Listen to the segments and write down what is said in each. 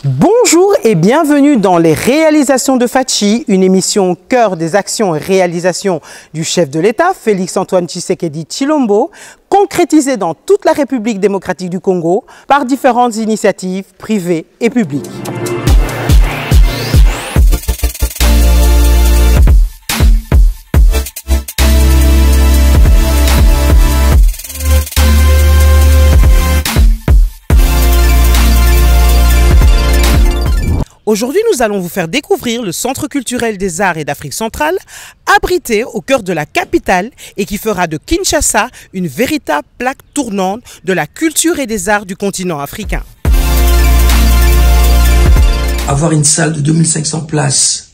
Bonjour et bienvenue dans les réalisations de Fachi, une émission au cœur des actions et réalisations du chef de l'État, Félix-Antoine Tshisekedi Tshilombo, concrétisée dans toute la République démocratique du Congo par différentes initiatives privées et publiques. Aujourd'hui, nous allons vous faire découvrir le Centre culturel des arts et d'Afrique centrale, abrité au cœur de la capitale et qui fera de Kinshasa une véritable plaque tournante de la culture et des arts du continent africain. Avoir une salle de 2500 places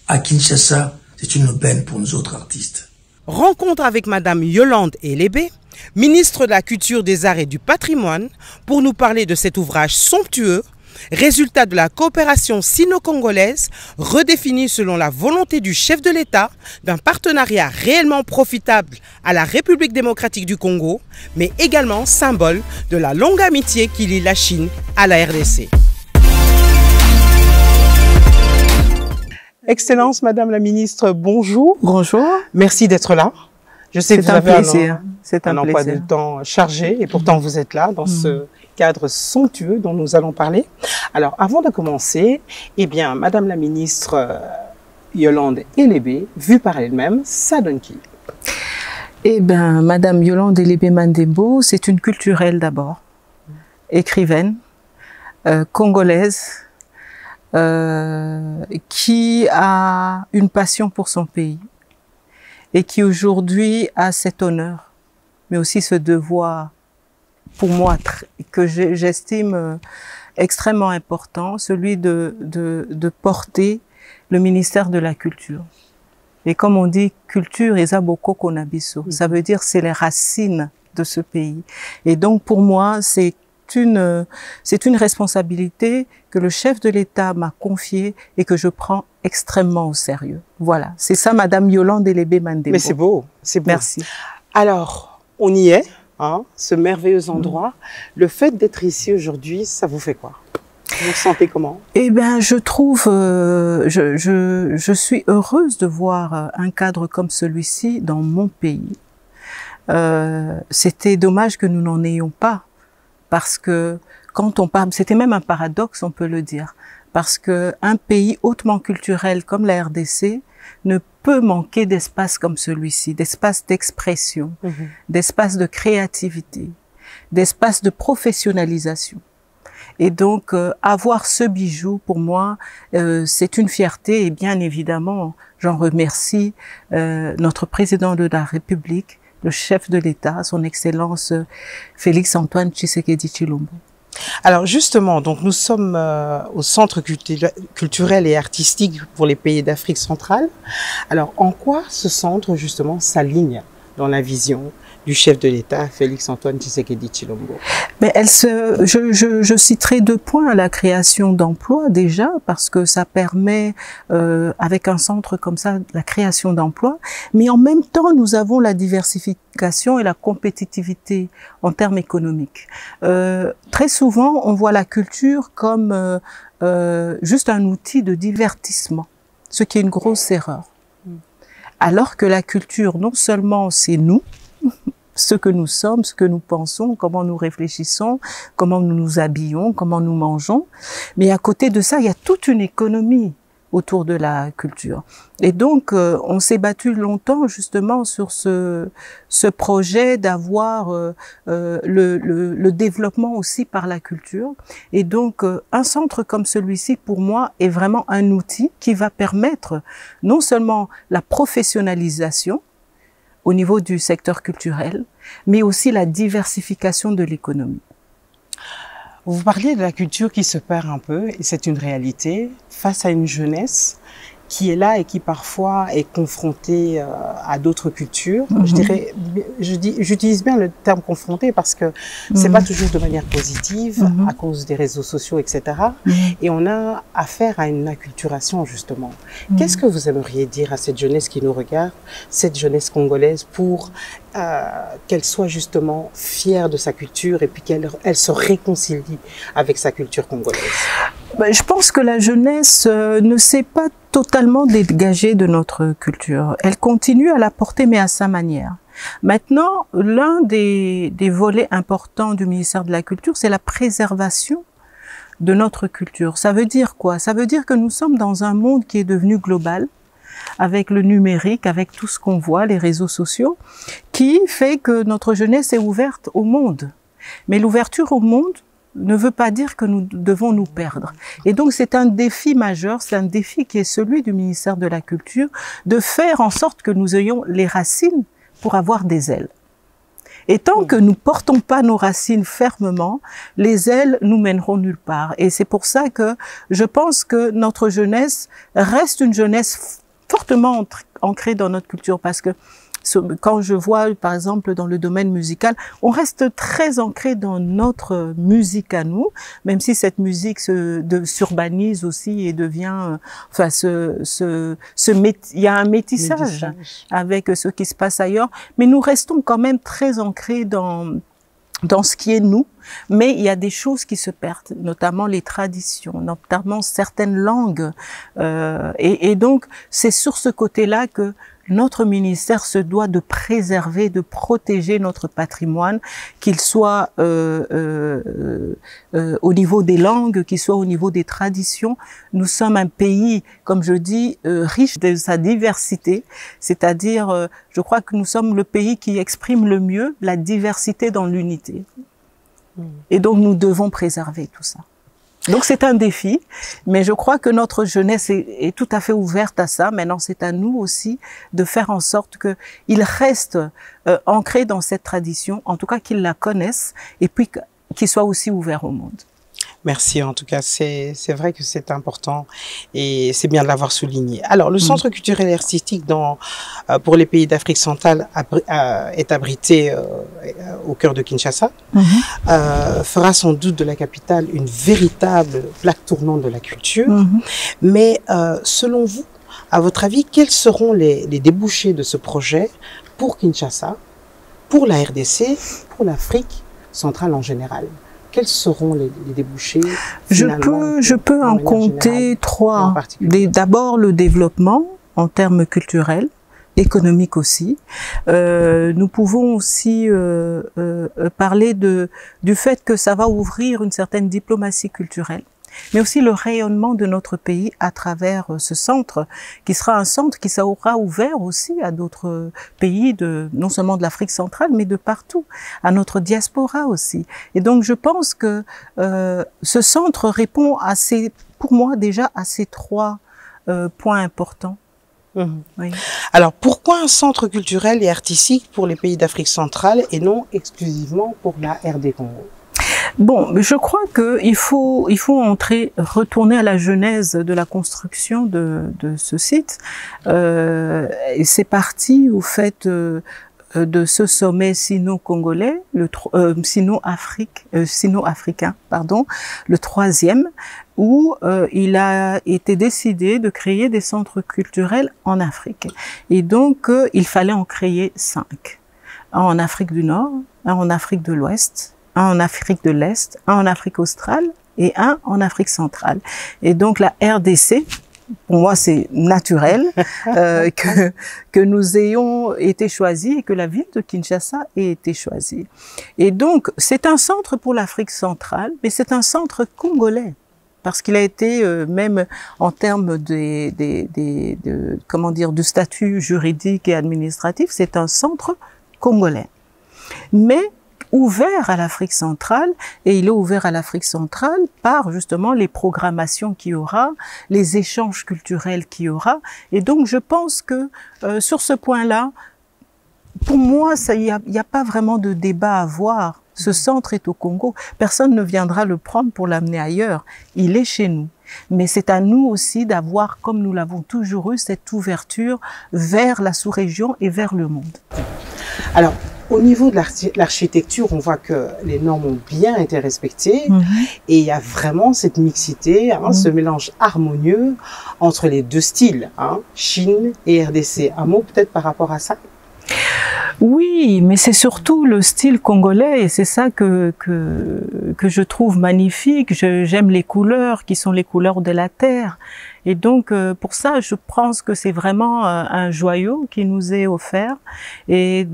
à Kinshasa, c'est une aubaine pour nous autres artistes. Rencontre avec Madame Yolande Elébé, ministre de la Culture, des Arts et du Patrimoine, pour nous parler de cet ouvrage somptueux, résultat de la coopération sino-congolaise, redéfinie selon la volonté du chef de l'État, d'un partenariat réellement profitable à la République démocratique du Congo, mais également symbole de la longue amitié qui lie la Chine à la RDC. Excellence, Madame la Ministre, bonjour. Bonjour. Merci d'être là. Je sais que vous avez un emploi de temps chargé et pourtant vous êtes là dans ce cadre somptueux dont nous allons parler. Alors, avant de commencer, eh bien, Madame la Ministre Yolande Elébé, vue par elle-même, ça donne qui? Eh bien, Madame Yolande Elébé Mandembo, c'est une culturelle d'abord, écrivaine, congolaise, qui a une passion pour son pays et qui aujourd'hui a cet honneur, mais aussi ce devoir, pour moi, que j'estime extrêmement important, celui de porter le ministère de la Culture. Et comme on dit, culture et zaboko konabiso, ça veut dire c'est les racines de ce pays. Et donc pour moi, c'est une responsabilité que le chef de l'État m'a confiée et que je prends extrêmement au sérieux. Voilà, c'est ça, Madame Yolande Elébé Mandembo. Mais c'est beau, c'est beau. Merci. Alors, on y est, hein, ce merveilleux endroit. Le fait d'être ici aujourd'hui, ça vous fait quoi? Vous vous sentez comment? Eh bien, je trouve, je suis heureuse de voir un cadre comme celui-ci dans mon pays. C'était dommage que nous n'en ayons pas. Parce que quand on parle, c'était même un paradoxe, on peut le dire, parce que un pays hautement culturel comme la RDC ne peut manquer d'espace comme celui-ci, d'espace d'expression, d'espace de créativité, d'espace de professionnalisation. Et donc, avoir ce bijou, pour moi, c'est une fierté et bien évidemment, j'en remercie notre président de la République, le chef de l'État, son Excellence Félix-Antoine Tshisekedi Tshilombo. Alors justement, donc nous sommes au Centre culturel et artistique pour les pays d'Afrique centrale. Alors en quoi ce centre justement s'aligne dans la vision du chef de l'État, Félix-Antoine Tshisekedi Tshilombo? Mais je citerai 2 points. La création d'emplois déjà, parce que ça permet, avec un centre comme ça, la création d'emplois. Mais en même temps, nous avons la diversification et la compétitivité en termes économiques. Très souvent, on voit la culture comme juste un outil de divertissement, ce qui est une grosse erreur. Alors que la culture, non seulement c'est nous, ce que nous sommes, ce que nous pensons, comment nous réfléchissons, comment nous nous habillons, comment nous mangeons. Mais à côté de ça, il y a toute une économie autour de la culture. Et donc, on s'est battu longtemps justement sur ce projet d'avoir le développement aussi par la culture. Et donc, un centre comme celui-ci, pour moi, est vraiment un outil qui va permettre non seulement la professionnalisation, au niveau du secteur culturel, mais aussi la diversification de l'économie. Vous parliez de la culture qui se perd un peu, et c'est une réalité, face à une jeunesse qui est là et qui parfois est confrontée à d'autres cultures. Je dirais, j'utilise bien le terme confronté parce que c'est pas toujours de manière positive à cause des réseaux sociaux, etc. Et on a affaire à une acculturation justement. Qu'est-ce que vous aimeriez dire à cette jeunesse qui nous regarde, cette jeunesse congolaise, pour qu'elle soit justement fière de sa culture et puis qu'elle se réconcilie avec sa culture congolaise? Je pense que la jeunesse ne s'est pas totalement dégagée de notre culture. Elle continue à la porter, mais à sa manière. Maintenant, l'un des volets importants du ministère de la Culture, c'est la préservation de notre culture. Ça veut dire quoi? Ça veut dire que nous sommes dans un monde qui est devenu global, avec le numérique, avec tout ce qu'on voit, les réseaux sociaux, qui fait que notre jeunesse est ouverte au monde. Mais l'ouverture au monde ne veut pas dire que nous devons nous perdre. Et donc c'est un défi majeur, c'est un défi qui est celui du ministère de la Culture, de faire en sorte que nous ayons les racines pour avoir des ailes. Et tant que nous portons pas nos racines fermement, les ailes nous mèneront nulle part. Et c'est pour ça que je pense que notre jeunesse reste une jeunesse fortement ancrée dans notre culture, parce que quand je vois, par exemple, dans le domaine musical, on reste très ancré dans notre musique à nous, même si cette musique s'urbanise aussi et devient, enfin, il y a un métissage avec ce qui se passe ailleurs, mais nous restons quand même très ancrés dans ce qui est nous, mais il y a des choses qui se perdent, notamment les traditions, notamment certaines langues, et donc c'est sur ce côté-là que notre ministère se doit de préserver, de protéger notre patrimoine, qu'il soit au niveau des langues, qu'il soit au niveau des traditions. Nous sommes un pays, comme je dis, riche de sa diversité, c'est-à-dire, je crois que nous sommes le pays qui exprime le mieux la diversité dans l'unité. Et donc nous devons préserver tout ça. Donc c'est un défi, mais je crois que notre jeunesse est tout à fait ouverte à ça. Maintenant, c'est à nous aussi de faire en sorte qu'ils restent ancrés dans cette tradition, en tout cas qu'ils la connaissent, et puis qu'ils soient aussi ouverts au monde. Merci, en tout cas, c'est vrai que c'est important et c'est bien de l'avoir souligné. Alors, le Centre culturel et artistique pour les pays d'Afrique centrale est abrité au cœur de Kinshasa, fera sans doute de la capitale une véritable plaque tournante de la culture. Mais selon vous, à votre avis, quels seront les débouchés de ce projet pour Kinshasa, pour la RDC, pour l'Afrique centrale en général? Quels seront les débouchés? Je peux en compter trois. D'abord, le développement en termes culturels, économiques aussi. Nous pouvons aussi parler du fait que ça va ouvrir une certaine diplomatie culturelle, mais aussi le rayonnement de notre pays à travers ce centre, qui sera un centre qui sera ouvert aussi à d'autres pays, non seulement de l'Afrique centrale, mais de partout, à notre diaspora aussi. Et donc je pense que ce centre répond pour moi déjà à ces trois points importants. Oui. Alors, pourquoi un centre culturel et artistique pour les pays d'Afrique centrale et non exclusivement pour la RD Congo? Bon, je crois qu'il faut retourner à la genèse de la construction de ce site. Et c'est parti au fait de ce sommet sino-congolais, sino-africain, pardon, le troisième, où il a été décidé de créer des centres culturels en Afrique. Et donc, il fallait en créer 5. Un en Afrique du Nord, un en Afrique de l'Ouest, un en Afrique de l'Est, un en Afrique australe et un en Afrique centrale. Et donc la RDC, pour moi c'est naturel que nous ayons été choisis et que la ville de Kinshasa ait été choisie. Et donc c'est un centre pour l'Afrique centrale, mais c'est un centre congolais. Parce qu'il a été, même en termes du statut juridique et administratif, c'est un centre congolais. Mais ouvert à l'Afrique centrale, et il est ouvert à l'Afrique centrale par justement les programmations qu'il y aura, les échanges culturels qu'il y aura. Et donc je pense que sur ce point-là, pour moi, il y a pas vraiment de débat à avoir. Ce centre est au Congo. Personne ne viendra le prendre pour l'amener ailleurs. Il est chez nous. Mais c'est à nous aussi d'avoir, comme nous l'avons toujours eu, cette ouverture vers la sous-région et vers le monde. Alors, au niveau de l'architecture, on voit que les normes ont bien été respectées et il y a vraiment cette mixité, ce mélange harmonieux entre les deux styles, Chine et RDC. Un mot peut-être par rapport à ça? Oui, mais c'est surtout le style congolais et c'est ça que je trouve magnifique. J'aime les couleurs qui sont les couleurs de la terre. Et donc, pour ça, je pense que c'est vraiment un joyau qui nous est offert et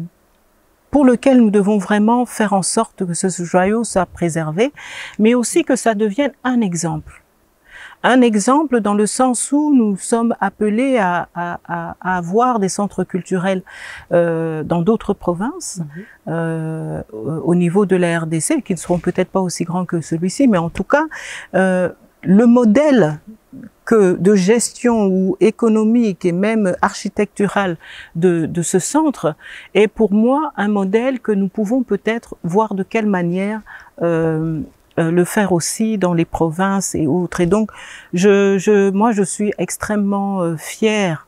pour lequel nous devons vraiment faire en sorte que ce joyau soit préservé, mais aussi que ça devienne un exemple. Un exemple dans le sens où nous sommes appelés à avoir des centres culturels dans d'autres provinces, au niveau de la RDC, qui ne seront peut-être pas aussi grands que celui-ci, mais en tout cas, le modèle de gestion ou économique et même architectural de ce centre est pour moi un modèle que nous pouvons peut-être voir de quelle manière le faire aussi dans les provinces et autres. Et donc, moi, je suis extrêmement fière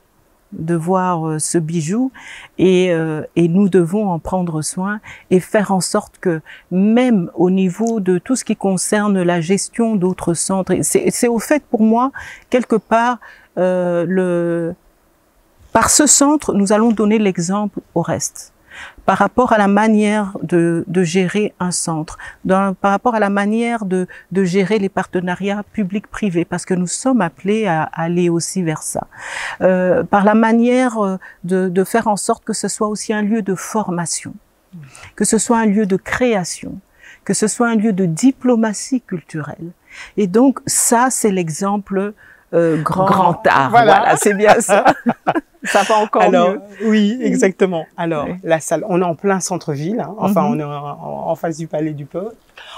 de voir ce bijou et nous devons en prendre soin et faire en sorte que même au niveau de tout ce qui concerne la gestion d'autres centres, c'est au fait pour moi quelque part par ce centre nous allons donner l'exemple au reste. Par rapport à la manière de gérer un centre, par rapport à la manière de gérer les partenariats publics-privés, parce que nous sommes appelés à aller aussi vers ça. Par la manière de faire en sorte que ce soit aussi un lieu de formation, que ce soit un lieu de création, que ce soit un lieu de diplomatie culturelle. Et donc ça, c'est l'exemple grand art. Voilà, c'est bien ça. Ça va encore mieux. Oui, exactement. Alors, la salle, on est en plein centre-ville, hein. Enfin, on est en face du Palais du Peuple.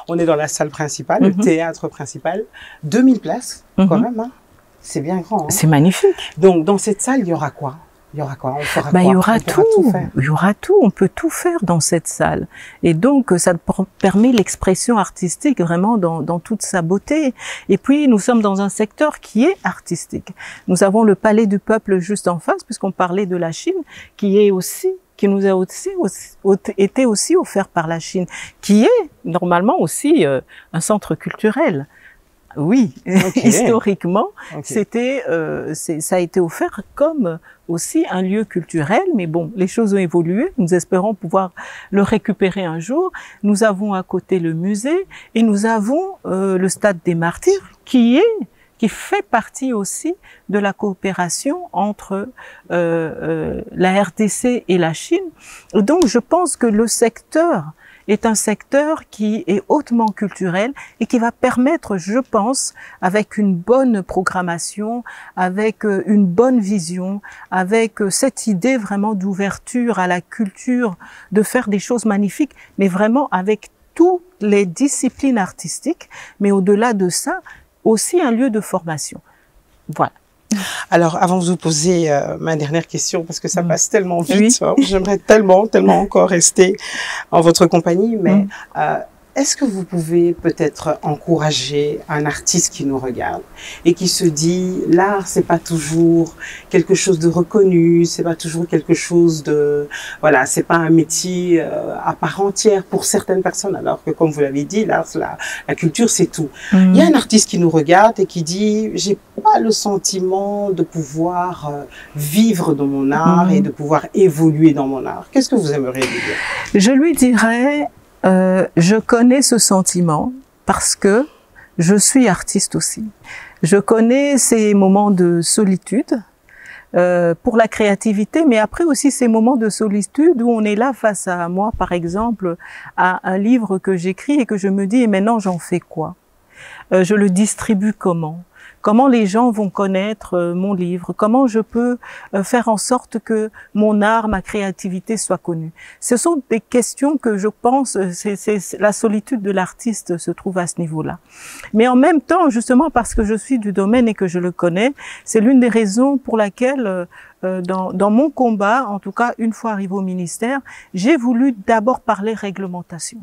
On est dans la salle principale, le théâtre principal. 2000 places, quand même, hein. C'est bien grand, hein. C'est magnifique. Donc, dans cette salle, il y aura quoi? Il y aura quoi? On fera quoi? Il y aura tout. Il y aura tout. On peut tout faire dans cette salle. Et donc, ça permet l'expression artistique vraiment dans toute sa beauté. Et puis, nous sommes dans un secteur qui est artistique. Nous avons le Palais du Peuple juste en face, puisqu'on parlait de la Chine, qui nous a aussi été aussi offert par la Chine, qui est normalement aussi un centre culturel. Oui, historiquement, c'était, ça a été offert comme aussi un lieu culturel, mais bon, les choses ont évolué. Nous espérons pouvoir le récupérer un jour. Nous avons à côté le musée et nous avons le Stade des Martyrs qui fait partie aussi de la coopération entre la RDC et la Chine. Donc, je pense que le secteur est un secteur qui est hautement culturel et qui va permettre, je pense, avec une bonne programmation, avec une bonne vision, avec cette idée vraiment d'ouverture à la culture, de faire des choses magnifiques, mais vraiment avec toutes les disciplines artistiques, mais au-delà de ça, aussi un lieu de formation. Voilà. Alors, avant de vous poser ma dernière question, parce que ça passe tellement vite, hein, j'aimerais tellement encore rester en votre compagnie, mais est-ce que vous pouvez peut-être encourager un artiste qui nous regarde et qui se dit, l'art, c'est pas toujours quelque chose de reconnu, c'est pas toujours quelque chose de, voilà, c'est pas un métier à part entière pour certaines personnes, alors que comme vous l'avez dit, l'art, la culture, c'est tout. Il y a un artiste qui nous regarde et qui dit, j'ai pas le sentiment de pouvoir vivre dans mon art et de pouvoir évoluer dans mon art. Qu'est-ce que vous aimeriez lui dire? Je lui dirais, je connais ce sentiment parce que je suis artiste aussi. Je connais ces moments de solitude pour la créativité, mais après aussi ces moments de solitude où on est là face à moi, par exemple, à un livre que j'écris et que je me dis, et maintenant j'en fais quoi? Je le distribue comment? Comment les gens vont connaître mon livre? Comment je peux faire en sorte que mon art, ma créativité soit connue? Ce sont des questions que je pense, la solitude de l'artiste se trouve à ce niveau-là. Mais en même temps, justement parce que je suis du domaine et que je le connais, c'est l'une des raisons pour laquelle dans mon combat, en tout cas une fois arrivé au ministère, j'ai voulu d'abord parler réglementation.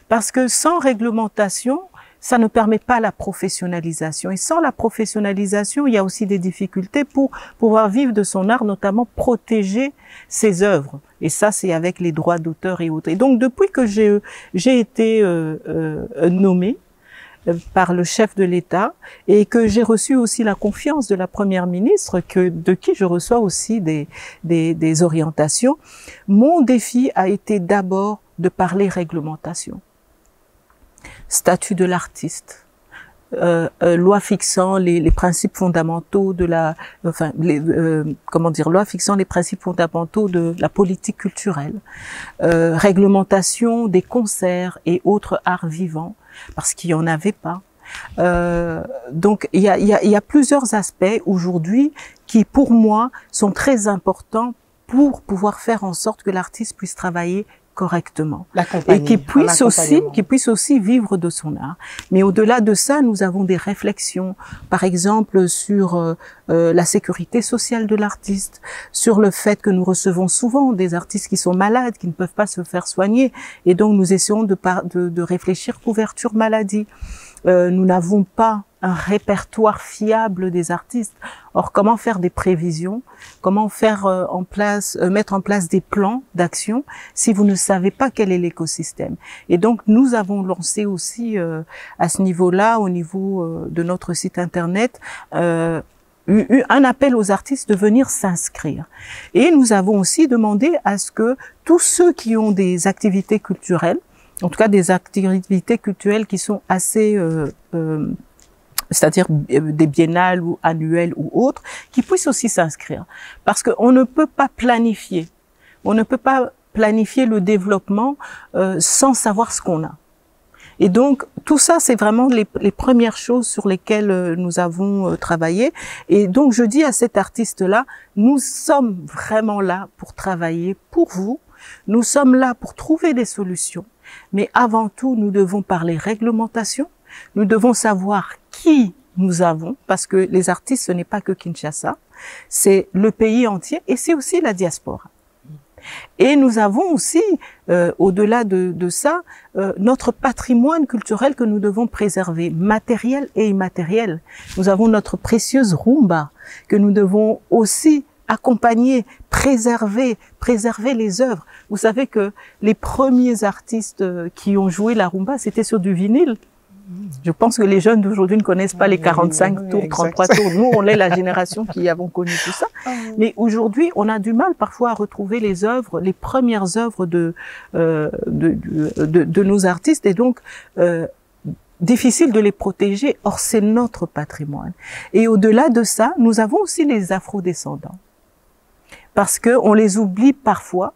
Parce que sans réglementation, ça ne permet pas la professionnalisation. Et sans la professionnalisation, il y a aussi des difficultés pour pouvoir vivre de son art, notamment protéger ses œuvres. Et ça, c'est avec les droits d'auteur et autres. Et donc, depuis que j'ai été nommée, par le chef de l'État et que j'ai reçu aussi la confiance de la première ministre, de qui je reçois aussi des orientations. Mon défi a été d'abord de parler réglementation, statut de l'artiste, loi fixant les principes fondamentaux de la, enfin, loi fixant les principes fondamentaux de la politique culturelle, réglementation des concerts et autres arts vivants, parce qu'il y en avait pas. Donc il y a plusieurs aspects aujourd'hui qui, pour moi, sont très importants pour pouvoir faire en sorte que l'artiste puisse travailler correctement et qui puisse aussi vivre de son art. Mais au-delà de ça, nous avons des réflexions, par exemple sur la sécurité sociale de l'artiste, sur le fait que nous recevons souvent des artistes qui sont malades, qui ne peuvent pas se faire soigner, et donc nous essayons de réfléchir couverture maladie. Nous n'avons pas un répertoire fiable des artistes. Or, comment faire des prévisions? Comment faire mettre en place des plans d'action si vous ne savez pas quel est l'écosystème? Et donc, nous avons lancé aussi à ce niveau-là, au niveau de notre site internet, un appel aux artistes de venir s'inscrire. Et nous avons aussi demandé à ce que tous ceux qui ont des activités culturelles, en tout cas des activités culturelles qui sont assez c'est-à-dire des biennales ou annuelles ou autres, qui puissent aussi s'inscrire. Parce qu'on ne peut pas planifier. On ne peut pas planifier le développement sans savoir ce qu'on a. Et donc, tout ça, c'est vraiment les premières choses sur lesquelles nous avons travaillé. Et donc, je dis à cet artiste-là, nous sommes vraiment là pour travailler pour vous. Nous sommes là pour trouver des solutions. Mais avant tout, nous devons parler réglementation. Nous devons savoir qui nous avons, parce que les artistes, ce n'est pas que Kinshasa, c'est le pays entier et c'est aussi la diaspora. Et nous avons aussi, au-delà de ça, notre patrimoine culturel que nous devons préserver, matériel et immatériel. Nous avons notre précieuse rumba que nous devons aussi accompagner, préserver les œuvres. Vous savez que les premiers artistes qui ont joué la rumba, c'était sur du vinyle. Je pense que les jeunes d'aujourd'hui ne connaissent pas les 45 tours, 33 tours. Nous, on est la génération qui avons connu tout ça. Mais aujourd'hui, on a du mal parfois à retrouver les œuvres, les premières œuvres de nos artistes. Et donc, difficile de les protéger. Or, c'est notre patrimoine. Et au-delà de ça, nous avons aussi les afro-descendants. Parce que on les oublie parfois.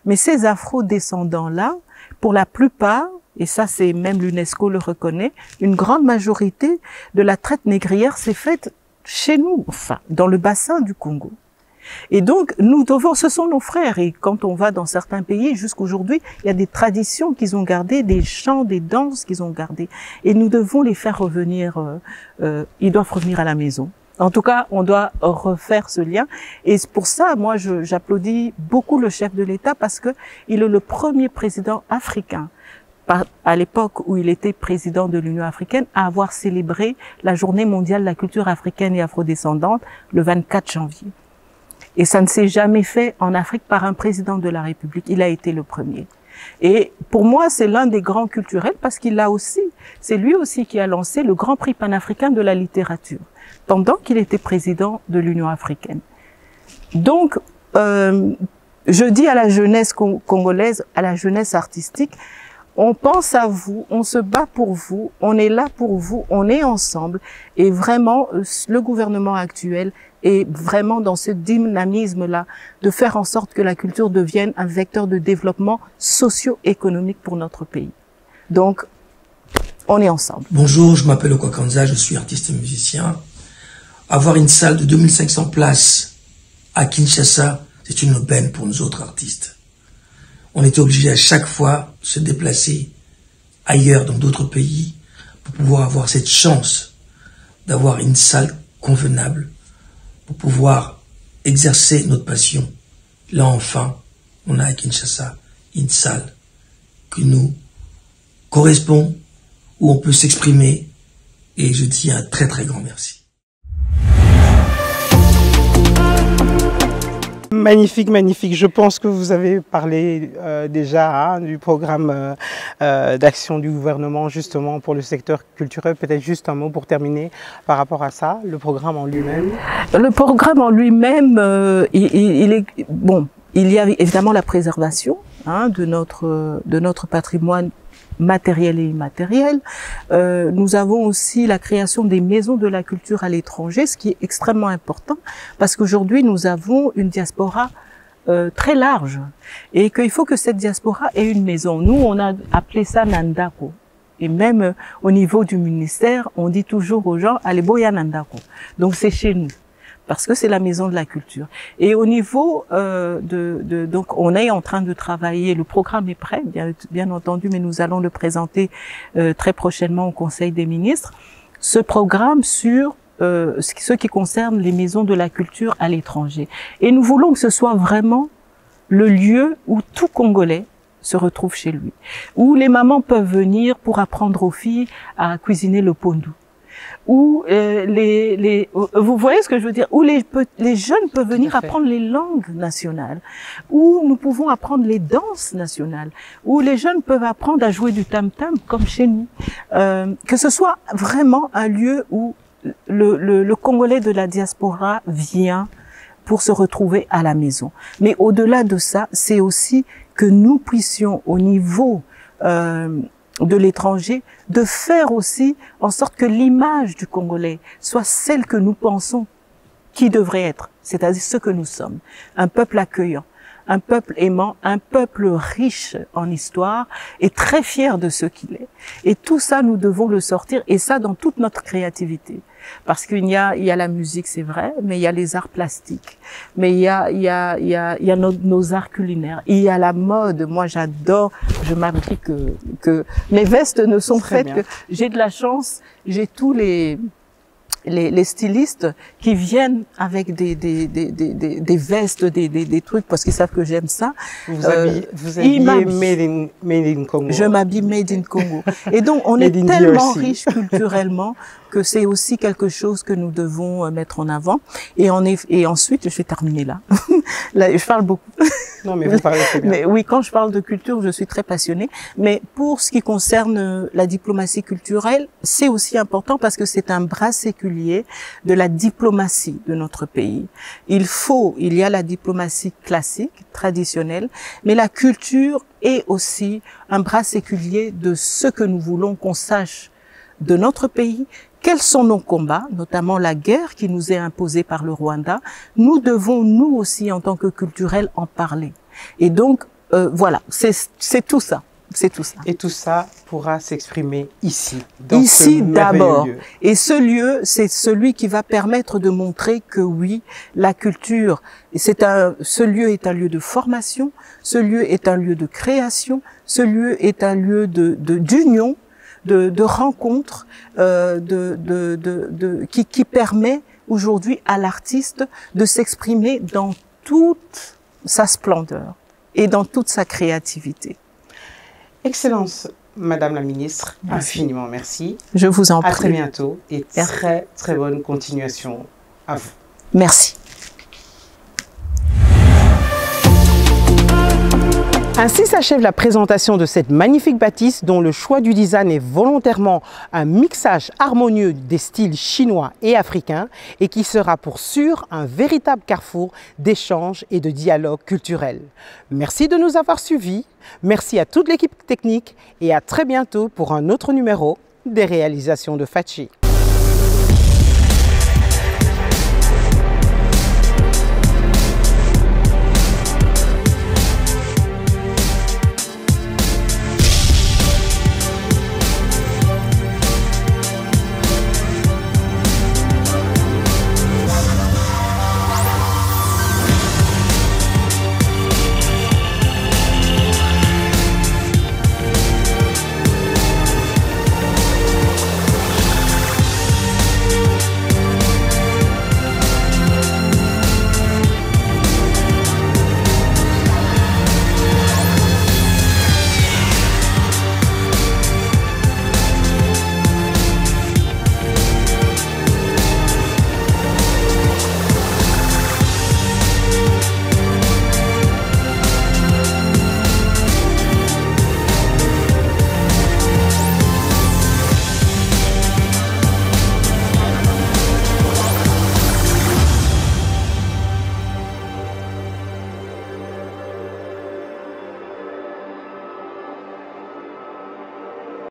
Mais ces afro-descendants-là, pour la plupart, et ça c'est même l'UNESCO le reconnaît, une grande majorité de la traite négrière s'est faite chez nous, enfin, dans le bassin du Congo. Et donc, nous devons, ce sont nos frères, et quand on va dans certains pays, jusqu'aujourd'hui, il y a des traditions qu'ils ont gardées, des chants, des danses qu'ils ont gardées, et nous devons les faire revenir, ils doivent revenir à la maison. En tout cas, on doit refaire ce lien. Et pour ça, moi, j'applaudis beaucoup le chef de l'État parce que il est le premier président africain, à l'époque où il était président de l'Union africaine, à avoir célébré la Journée mondiale de la culture africaine et afrodescendante le 24 janvier. Et ça ne s'est jamais fait en Afrique par un président de la République. Il a été le premier. Et pour moi, c'est l'un des grands culturels parce qu'il a aussi, c'est lui aussi qui a lancé le Grand Prix panafricain de la littérature pendant qu'il était président de l'Union africaine. Donc, je dis à la jeunesse congolaise, à la jeunesse artistique, on pense à vous, on se bat pour vous, on est là pour vous, on est ensemble. Et vraiment, le gouvernement actuel est vraiment dans ce dynamisme-là de faire en sorte que la culture devienne un vecteur de développement socio-économique pour notre pays. Donc, on est ensemble. Bonjour, je m'appelle Okwakanza, je suis artiste et musicien. Avoir une salle de 2500 places à Kinshasa, c'est une aubaine pour nous autres artistes. On était obligé à chaque fois de se déplacer ailleurs dans d'autres pays pour pouvoir avoir cette chance d'avoir une salle convenable, pour pouvoir exercer notre passion. Là enfin, on a à Kinshasa une salle qui nous correspond, où on peut s'exprimer, et je dis un très très grand merci. Magnifique, magnifique. Je pense que vous avez parlé déjà du programme d'action du gouvernement justement pour le secteur culturel. Peut-être juste un mot pour terminer par rapport à ça, le programme en lui-même. Le programme en lui-même, il est bon. Il y a évidemment la préservation de notre patrimoine matériel et immatériel. Nous avons aussi la création des maisons de la culture à l'étranger, ce qui est extrêmement important parce qu'aujourd'hui nous avons une diaspora très large et qu'il faut que cette diaspora ait une maison. Nous, on a appelé ça Nandako. Et même au niveau du ministère, on dit toujours aux gens, allez boya Nandako. Donc c'est chez nous. Parce que c'est la maison de la culture. Et au niveau donc on est en train de travailler, le programme est prêt, bien entendu, mais nous allons le présenter très prochainement au Conseil des ministres. Ce programme sur ce qui concerne les maisons de la culture à l'étranger. Et nous voulons que ce soit vraiment le lieu où tout Congolais se retrouve chez lui, où les mamans peuvent venir pour apprendre aux filles à cuisiner le pondu. Où vous voyez ce que je veux dire, où les jeunes peuvent venir apprendre les langues nationales, où nous pouvons apprendre les danses nationales, où les jeunes peuvent apprendre à jouer du tam-tam comme chez nous, que ce soit vraiment un lieu où le Congolais de la diaspora vient pour se retrouver à la maison. Mais au-delà de ça, c'est aussi que nous puissions au niveau de l'étranger, de faire aussi en sorte que l'image du Congolais soit celle que nous pensons qui devrait être, c'est-à-dire ce que nous sommes, un peuple accueillant, un peuple aimant, un peuple riche en histoire et très fier de ce qu'il est. Et tout ça, nous devons le sortir, et ça dans toute notre créativité. Parce qu'il y a la musique, c'est vrai, mais il y a les arts plastiques, mais il y a nos arts culinaires, il y a la mode. Moi, j'adore, je m'habille que mes vestes ne sont faites que, j'ai de la chance, j'ai tous les stylistes qui viennent avec des vestes, des trucs parce qu'ils savent que j'aime ça. Vous habillez made in Congo. Je m'habille made in Congo. Et donc, on est tellement riche culturellement que c'est aussi quelque chose que nous devons mettre en avant. Et ensuite, je vais terminer là. Là, je parle beaucoup. Non, mais vous parlez très bien. Mais oui, quand je parle de culture, je suis très passionnée. Mais pour ce qui concerne la diplomatie culturelle, c'est aussi important parce que c'est un bras séculier de la diplomatie de notre pays. Il y a la diplomatie classique, traditionnelle, mais la culture est aussi un bras séculier de ce que nous voulons qu'on sache de notre pays. Quels sont nos combats, notamment la guerre qui nous est imposée par le Rwanda? Nous devons, nous aussi, en tant que culturels, en parler. Et donc, voilà, c'est tout ça. C'est tout ça. Et tout ça pourra s'exprimer ici, ici d'abord. Et ce lieu, c'est celui qui va permettre de montrer que oui, la culture, ce lieu est un lieu de formation, ce lieu est un lieu de création, ce lieu est un lieu d'union, de rencontre, qui permet aujourd'hui à l'artiste de s'exprimer dans toute sa splendeur et dans toute sa créativité. Excellence, Madame la Ministre, infiniment merci. Je vous en prie. À très bientôt et très très bonne continuation à vous. Merci. Ainsi s'achève la présentation de cette magnifique bâtisse dont le choix du design est volontairement un mixage harmonieux des styles chinois et africains et qui sera pour sûr un véritable carrefour d'échanges et de dialogue culturel. Merci de nous avoir suivis, merci à toute l'équipe technique et à très bientôt pour un autre numéro des réalisations de Fachi.